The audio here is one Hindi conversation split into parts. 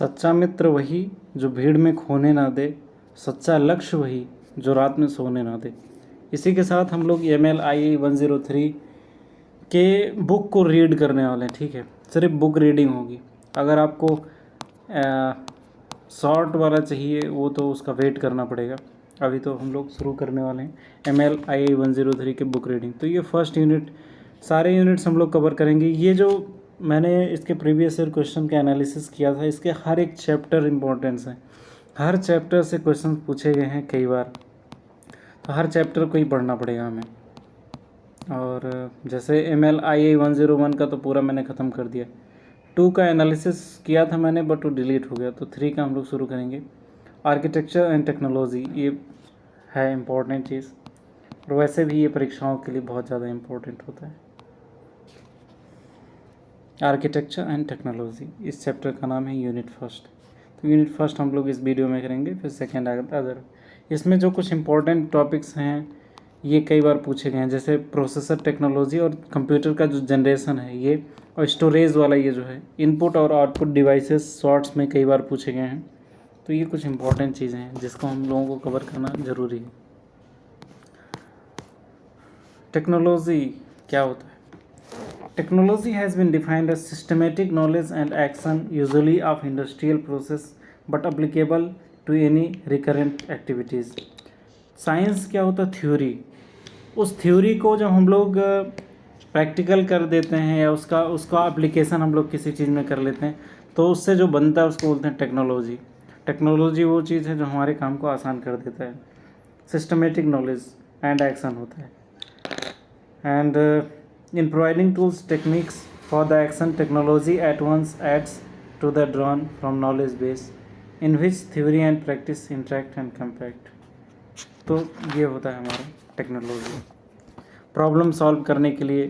सच्चा मित्र वही जो भीड़ में खोने ना दे, सच्चा लक्ष्य वही जो रात में सोने ना दे। इसी के साथ हम लोग MLIE 103 के बुक को रीड करने वाले हैं। ठीक है, सिर्फ बुक रीडिंग होगी। अगर आपको शॉर्ट वाला चाहिए वो तो उसका वेट करना पड़ेगा। अभी तो हम लोग शुरू करने वाले हैं MLIE 103 के बुक रीडिंग। तो ये फर्स्ट यूनिट, सारे यूनिट्स हम लोग कवर करेंगे। ये जो मैंने इसके प्रीवियस ईयर क्वेश्चन का एनालिसिस किया था, इसके हर एक चैप्टर इम्पोर्टेंस है। हर चैप्टर से क्वेश्चन पूछे गए हैं कई बार, तो हर चैप्टर को ही पढ़ना पड़ेगा हमें। और जैसे MLIE 101 का तो पूरा मैंने ख़त्म कर दिया। 2 का एनालिसिस किया था मैंने, बट वो डिलीट हो गया। तो 3 का हम लोग शुरू करेंगे। आर्किटेक्चर एंड टेक्नोलॉजी, ये है इम्पोर्टेंट चीज़, और वैसे भी ये परीक्षाओं के लिए बहुत ज़्यादा इम्पोर्टेंट होता है। आर्किटेक्चर एंड टेक्नोलॉजी, इस चैप्टर का नाम है यूनिट फर्स्ट। तो यूनिट फर्स्ट हम लोग इस वीडियो में करेंगे, फिर सेकेंड अदर। इसमें जो कुछ इंपॉर्टेंट टॉपिक्स हैं ये कई बार पूछे गए हैं, जैसे प्रोसेसर टेक्नोलॉजी और कंप्यूटर का जो जनरेशन है ये, और स्टोरेज वाला ये जो है, इनपुट और आउटपुट डिवाइसेस शॉर्ट्स में कई बार पूछे गए हैं। तो ये कुछ इंपॉर्टेंट चीज़ें हैं जिसको हम लोगों को कवर करना ज़रूरी है। टेक्नोलॉजी क्या होता है? Technology has been defined as systematic knowledge and action, usually of industrial process, but applicable to any recurrent activities. Science क्या होता है? थ्योरी। उस थ्योरी को जब हम लोग प्रैक्टिकल कर देते हैं या उसका एप्लीकेशन हम लोग किसी चीज़ में कर लेते हैं, तो उससे जो बनता है उसको बोलते हैं टेक्नोलॉजी। टेक्नोलॉजी वो चीज़ है जो हमारे काम को आसान कर देता है। सिस्टमेटिक नॉलेज एंड एक्शन होता है। And in providing tools, techniques for the action, technology at once adds to the drawn from knowledge base in which theory and practice interact and compact. तो ये होता है हमारा टेक्नोलॉजी। प्रॉब्लम सॉल्व करने के लिए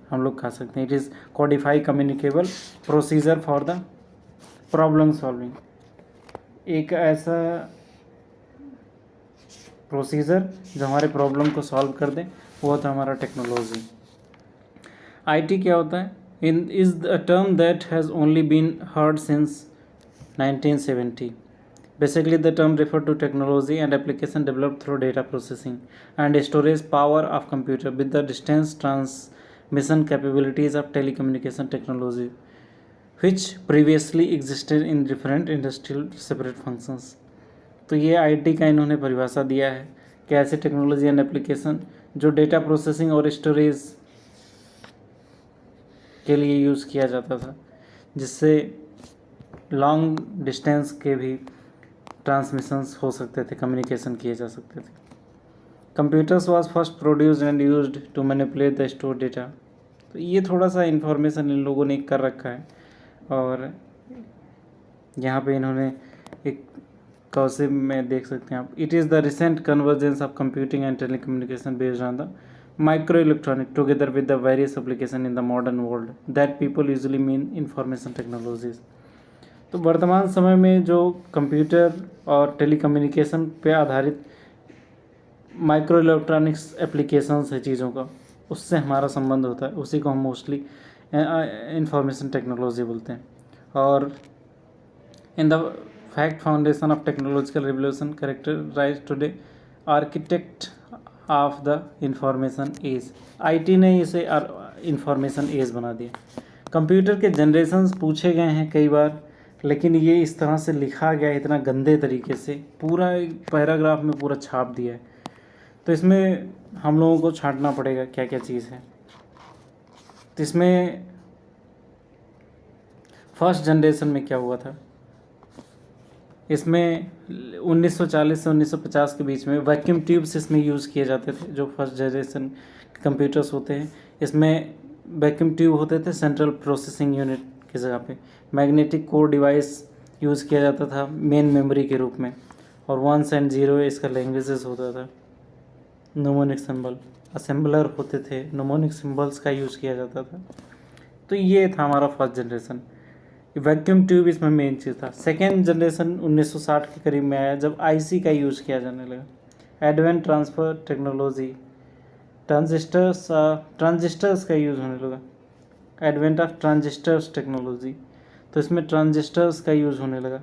हम लोग कह सकते हैं it is Codify communicable procedure for the problem solving. एक ऐसा प्रोसीजर जो हमारे प्रॉब्लम को सॉल्व कर दे, वो होता है हमारा टेक्नोलॉजी। IT क्या होता है? Is a term that has only been heard since 1970. Basically, the term refer to technology and application developed through data processing and storage power of computer with the distance transmission capabilities of telecommunication technology, which previously existed in different industrial separate functions. तो ये IT का इन्होंने परिभाषा दिया है कि ऐसे टेक्नोलॉजी एंड एप्लीकेशन जो डेटा प्रोसेसिंग और स्टोरेज के लिए यूज़ किया जाता था, जिससे लॉन्ग डिस्टेंस के भी ट्रांसमिशंस हो सकते थे, कम्युनिकेशन किए जा सकते थे। Computers was first produced and used to manipulate the store data. तो ये थोड़ा सा इन्फॉर्मेशन इन लोगों ने कर रखा है, और यहाँ पे इन्होंने एक कॉन्सेप्ट में देख सकते हैं आप, it is the recent convergence of computing and telecommunication based on the microelectronic together with the various application in the modern world that people usually mean information technologies. तो वर्तमान समय में जो कंप्यूटर और टेलीकम्युनिकेशन पे आधारित माइक्रो इलेक्ट्रॉनिक्स एप्लीकेशंस है चीज़ों का, उससे हमारा संबंध होता है, उसी को हम मोस्टली इंफॉर्मेशन टेक्नोलॉजी बोलते हैं। और in the fact foundation of technological revolution characterize today architect of the information age. IT ने इसे इंफॉर्मेशन एज बना दिया। कंप्यूटर के जनरेशन्स पूछे गए हैं कई बार, लेकिन ये इस तरह से लिखा गया है, इतना गंदे तरीके से, पूरा एक पैराग्राफ में पूरा छाप दिया है। तो इसमें हम लोगों को छांटना पड़ेगा क्या क्या चीज़ है। तो इसमें फर्स्ट जनरेशन में क्या हुआ था, इसमें 1940 से 1950 के बीच में वैक्यूम ट्यूब्स इसमें यूज़ किए जाते थे। जो फर्स्ट जनरेशन कंप्यूटर्स होते हैं, इसमें वैक्यूम ट्यूब होते थे सेंट्रल प्रोसेसिंग यूनिट की जगह पे। मैग्नेटिक कोर डिवाइस यूज़ किया जाता था मेन मेमोरी के रूप में, और 1s and 0 इसका लैंग्वेजेस होता था। नोमोनिक सिंबल असेंबलर होते थे, नोमोनिक सिंबल्स का यूज़ किया जाता था। तो ये था हमारा फर्स्ट जनरेशन। वैक्यूम ट्यूब इसमें मेन चीज़ था। सेकेंड जनरेशन 1960 के करीब में आया, जब IC का यूज़ किया जाने लगा। एडवेंट ट्रांसफ़र टेक्नोलॉजी, ट्रांजिस्टर्स का यूज़ होने लगा। एडवेंट ऑफ ट्रांजिस्टर्स टेक्नोलॉजी, तो इसमें ट्रांजिस्टर्स का यूज़ होने लगा।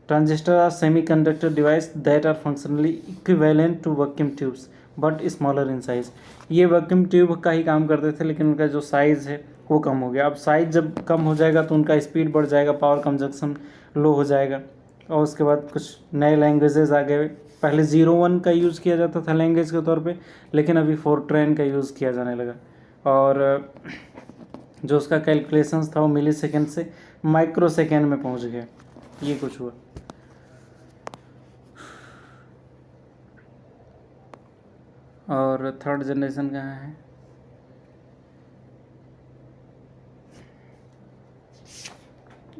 Transistor are semiconductor device that are functionally equivalent to vacuum tubes but smaller in size. ये वैक्यूम ट्यूब का ही काम करते थे, लेकिन उनका जो साइज़ है वो कम हो गया। अब साइज़ जब कम हो जाएगा तो उनका स्पीड बढ़ जाएगा, पावर कंजप्शन लो हो जाएगा। और उसके बाद कुछ नए लैंग्वेजेस आ गए। पहले 01 का यूज़ किया जाता था लैंग्वेज के तौर पे, लेकिन अभी फोर्ट्रेन का यूज़ किया जाने लगा। और जो उसका कैलकुलेशंस था वो मिली सेकेंड से माइक्रो सेकेंड में पहुंच गया। ये कुछ हुआ। और थर्ड जनरेशन कहाँ है?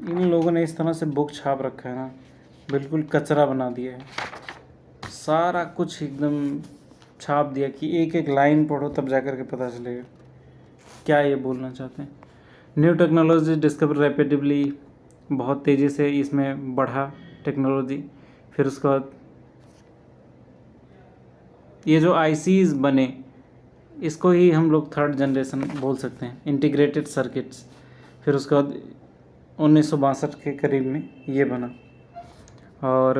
इन लोगों ने इस तरह से बुक छाप रखा है ना, बिल्कुल कचरा बना दिया है। सारा कुछ एकदम छाप दिया कि एक एक लाइन पढ़ो तब जाकर के पता चलेगा क्या ये बोलना चाहते हैं। न्यू टेक्नोलॉजी डिस्कवर रैपिडली, बहुत तेज़ी से इसमें बढ़ा टेक्नोलॉजी। फिर उसके बाद ये जो आईसीज बने इसको ही हम लोग थर्ड जनरेशन बोल सकते हैं, इंटीग्रेटेड सर्किट्स। फिर उसके बाद 1962 के करीब में ये बना और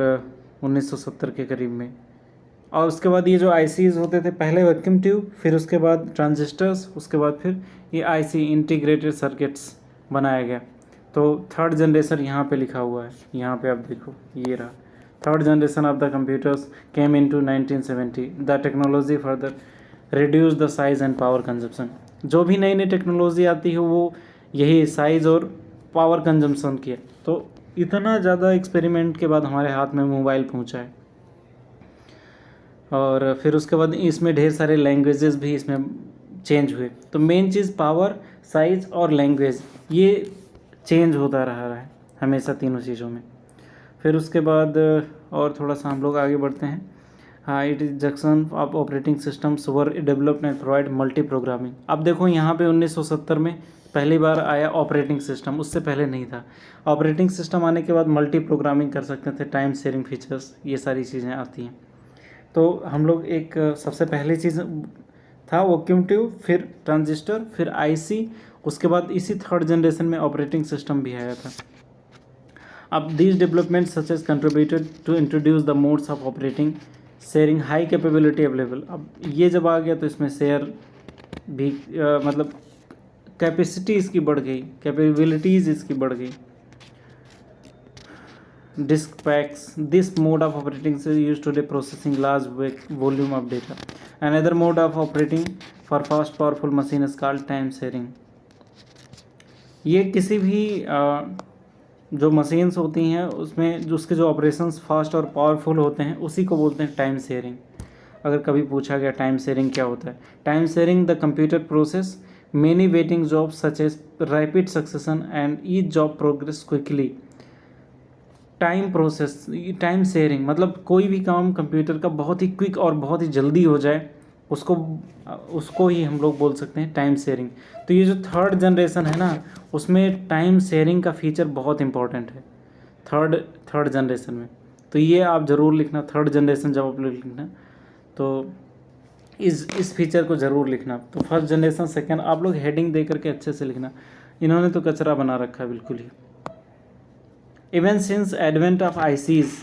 1970 के करीब में। और उसके बाद ये जो आईसीज होते थे, पहले वैक्यूम ट्यूब, फिर उसके बाद ट्रांजिस्टर्स, उसके बाद फिर ये आईसी इंटीग्रेटेड सर्किट्स बनाया गया। तो थर्ड जनरेशन यहाँ पे लिखा हुआ है, यहाँ पे आप देखो ये रहा। Third generation of the computers came into 1970। The technology further reduce the size and power consumption. जो भी नई नई टेक्नोलॉजी आती है वो यही साइज़ और पावर कंजम्पशन की है। तो इतना ज़्यादा एक्सपेरिमेंट के बाद हमारे हाथ में मोबाइल पहुंचा है। और फिर उसके बाद इसमें ढेर सारे लैंग्वेजेस भी इसमें चेंज हुए। तो मेन चीज़ पावर, साइज़ और लैंग्वेज, ये चेंज होता रहा है हमेशा तीनों चीज़ों में। फिर उसके बाद और थोड़ा सा हम लोग आगे बढ़ते हैं। हाँ, it is junction of operating systems were developed and provide multi programming. अब देखो यहाँ पे 1970 में पहली बार आया ऑपरेटिंग सिस्टम, उससे पहले नहीं था। ऑपरेटिंग सिस्टम आने के बाद मल्टी प्रोग्रामिंग कर सकते थे, टाइम शेयरिंग फीचर्स, ये सारी चीज़ें आती हैं। तो हम लोग एक सबसे पहली चीज़ था वैक्यूम ट्यूब, फिर ट्रांजिस्टर, फिर आईसी, उसके बाद इसी थर्ड जनरेशन में ऑपरेटिंग सिस्टम भी आया था। अब these developments such as contributed to introduce the modes of operating sharing high capability available. अब ये जब आ गया तो इसमें शेयर भी मतलब कैपेसिटी इसकी बढ़ गई, कैपेबिलिटीज़ इसकी बढ़ गई। Disk packs, this mode of operating से use to do processing large volume of data. Another mode of operating for fast powerful machine is called time sharing. ये किसी भी जो मशीन्स होती हैं उसमें जो उसके जो ऑपरेशंस फास्ट और पावरफुल होते हैं उसी को बोलते हैं टाइम शेयरिंग। अगर कभी पूछा गया टाइम शेयरिंग क्या होता है, time sharing the computer process many waiting jobs such as rapid succession and each job progress quickly. Time process, time sharing मतलब कोई भी काम कंप्यूटर का बहुत ही क्विक और बहुत ही जल्दी हो जाए, उसको ही हम लोग बोल सकते हैं टाइम शेयरिंग। तो ये जो थर्ड जनरेशन है ना, उसमें टाइम शेयरिंग का फीचर बहुत इंपॉर्टेंट है थर्ड जनरेशन में। तो ये आप ज़रूर लिखना, थर्ड जनरेशन जब आप लोग लिखना तो इस फीचर को ज़रूर लिखना। तो फर्स्ट जनरेशन, सेकेंड, आप लोग हेडिंग दे करके अच्छे से लिखना। इन्होंने तो कचरा बना रखा है बिल्कुल ही। Even since advent of ICs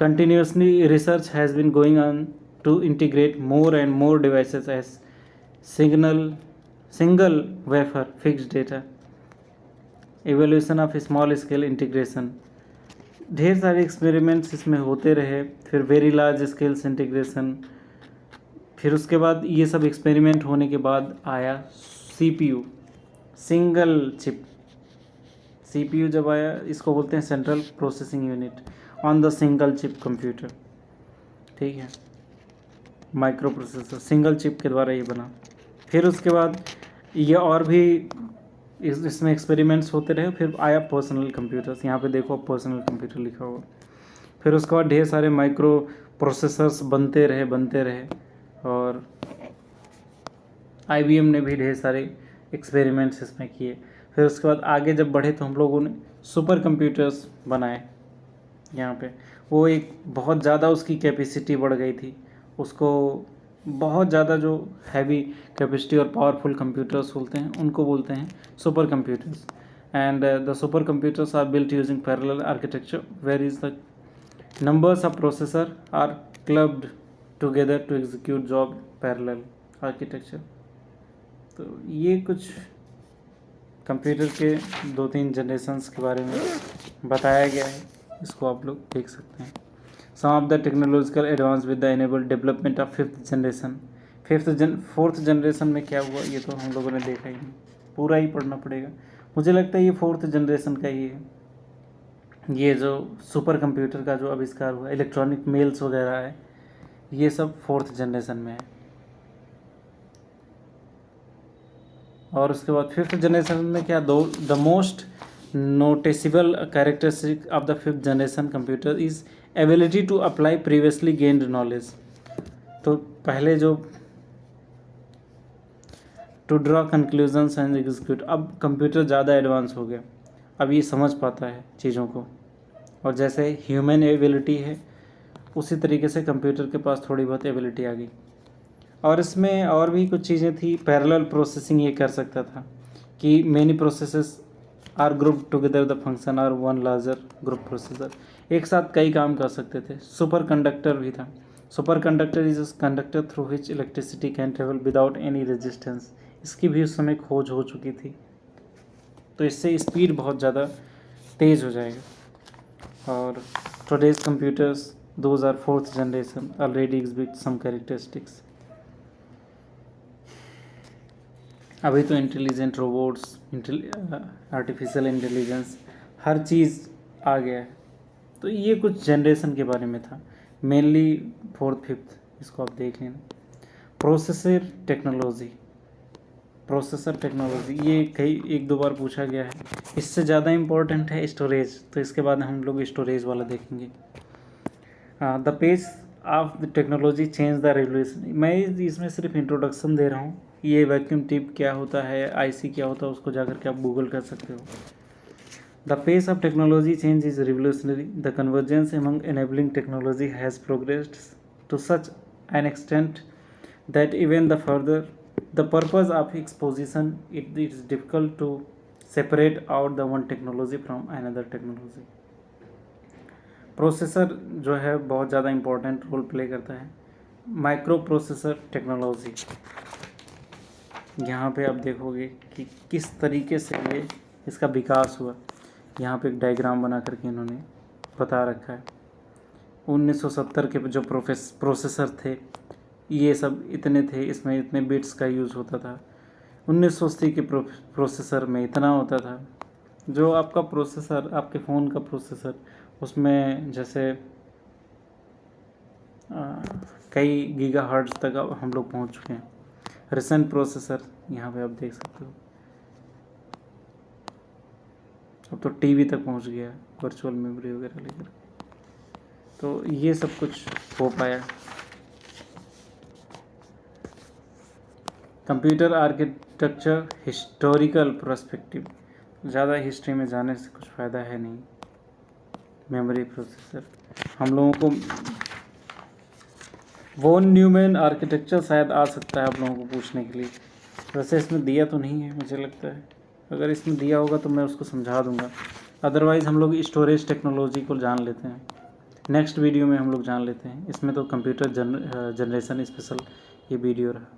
continuously research has been going on to integrate more and more devices as single wafer fixed data, evolution of small scale integration। ढेर सारे एक्सपेरिमेंट्स इसमें होते रहे, फिर वेरी लार्ज स्केल्स इंटीग्रेशन। फिर उसके बाद ये सब एक्सपेरिमेंट होने के बाद आया CPU, सिंगल चिप। CPU जब आया, इसको बोलते हैं central processing unit on the single chip computer. ठीक है, माइक्रो प्रोसेसर सिंगल चिप के द्वारा ये बना। फिर उसके बाद ये और भी इसमें एक्सपेरिमेंट्स होते रहे। फिर आया पर्सनल कंप्यूटर्स, यहाँ पे देखो पर्सनल कंप्यूटर लिखा हुआ। फिर उसके बाद ढेर सारे माइक्रो प्रोसेसर्स बनते रहे और IBM ने भी ढेर सारे एक्सपेरिमेंट्स इसमें किए। फिर उसके बाद आगे जब बढ़े तो हम लोगों ने सुपर कंप्यूटर्स बनाए। यहाँ पे वो एक बहुत ज़्यादा उसकी कैपेसिटी बढ़ गई थी, उसको बहुत ज़्यादा जो हैवी कैपेसिटी और पावरफुल कंप्यूटर्स बोलते हैं उनको बोलते हैं super computers. and the supercomputers are built using parallel architecture, where is the numbers of processor are clubbed together to execute job parallel architecture. तो ये कुछ कंप्यूटर के 2-3 जनरेशन्स के बारे में बताया गया है, इसको आप लोग देख सकते हैं. Some of the technological advance with the enabled development of 5th generation. 4th generation में क्या हुआ ये तो हम लोगों ने देखा ही नहीं, पूरा ही पढ़ना पड़ेगा. मुझे लगता है ये 4th जनरेशन का ही है. ये जो सुपर कंप्यूटर का जो आविष्कार हुआ, इलेक्ट्रॉनिक मेल्स वगैरह है, ये सब 4th जनरेशन में है. और उसके बाद 5th जनरेशन में क्या, the most noticeable characteristic of the 5th generation computer is ability to apply previously gained knowledge. तो पहले जो to draw conclusions and execute, अब कंप्यूटर ज़्यादा एडवांस हो गया, अब ये समझ पाता है चीज़ों को. और जैसे ह्यूमन एबिलिटी है उसी तरीके से कंप्यूटर के पास थोड़ी बहुत एबिलिटी आ गई. और इसमें और भी कुछ चीज़ें थी. पैरेलल प्रोसेसिंग ये कर सकता था कि many processes are group together the function are one larger group processor. एक साथ कई काम कर सकते थे. सुपर कंडक्टर भी था. Super conductor is a conductor through which electricity can travel without any resistance. इसकी भी उस समय खोज हो चुकी थी. तो इससे स्पीड बहुत ज़्यादा तेज़ हो जाएगा. और today's computers those are 4th generation already exhibit some characteristics. अभी तो इंटेलिजेंट रोबोट्स, आर्टिफिशियल इंटेलिजेंस, हर चीज़ आ गया है. तो ये कुछ जनरेशन के बारे में था, मेनली 4th 5th, इसको आप देख लेना. प्रोसेसर टेक्नोलॉजी ये कई 1-2 बार पूछा गया है. इससे ज़्यादा इम्पोर्टेंट है स्टोरेज, तो इसके बाद हम लोग स्टोरेज वाला देखेंगे. The page of the technology change the revolution. मैं इसमें सिर्फ इंट्रोडक्शन दे रहा हूँ. ये वैक्यूम ट्यूब क्या होता है, आईसी क्या होता है, उसको जाकर के आप गूगल कर सकते हो. The pace of technology change is revolutionary. The convergence among enabling technology has progressed to such an extent that even the purpose of exposition it is difficult to separate out the one technology from another technology. Processor जो है बहुत ज़्यादा इम्पोर्टेंट रोल प्ले करता है. माइक्रो प्रोसेसर टेक्नोलॉजी, यहाँ पे आप देखोगे कि किस तरीके से ये इसका विकास हुआ. यहाँ पे एक डायग्राम बना करके इन्होंने बता रखा है. 1970 के जो प्रोसेसर थे ये सब इतने थे, इसमें इतने बिट्स का यूज़ होता था. 1980 के प्रोसेसर में इतना होता था. जो आपका प्रोसेसर, आपके फ़ोन का प्रोसेसर, उसमें जैसे कई गीगाहर्ट्ज़ तक अब हम लोग पहुंच चुके हैं. रिसेंट प्रोसेसर यहाँ पे आप देख सकते हो, अब तो टीवी तक पहुंच गया, वर्चुअल मेमोरी वगैरह लेकर. तो ये सब कुछ हो पाया. कंप्यूटर आर्किटेक्चर हिस्टोरिकल पर्सपेक्टिव, ज़्यादा हिस्ट्री में जाने से कुछ फ़ायदा है नहीं. मेमोरी प्रोसेसर हम लोगों को वॉन न्यूमैन आर्किटेक्चर शायद आ सकता है आप लोगों को पूछने के लिए. वैसे इसमें दिया तो नहीं है मुझे लगता है. अगर इसमें दिया होगा तो मैं उसको समझा दूंगा. अदरवाइज़ हम लोग स्टोरेज टेक्नोलॉजी को जान लेते हैं. नेक्स्ट वीडियो में हम लोग जान लेते हैं. इसमें तो कंप्यूटर जनरेशन स्पेशल ये वीडियो रहा.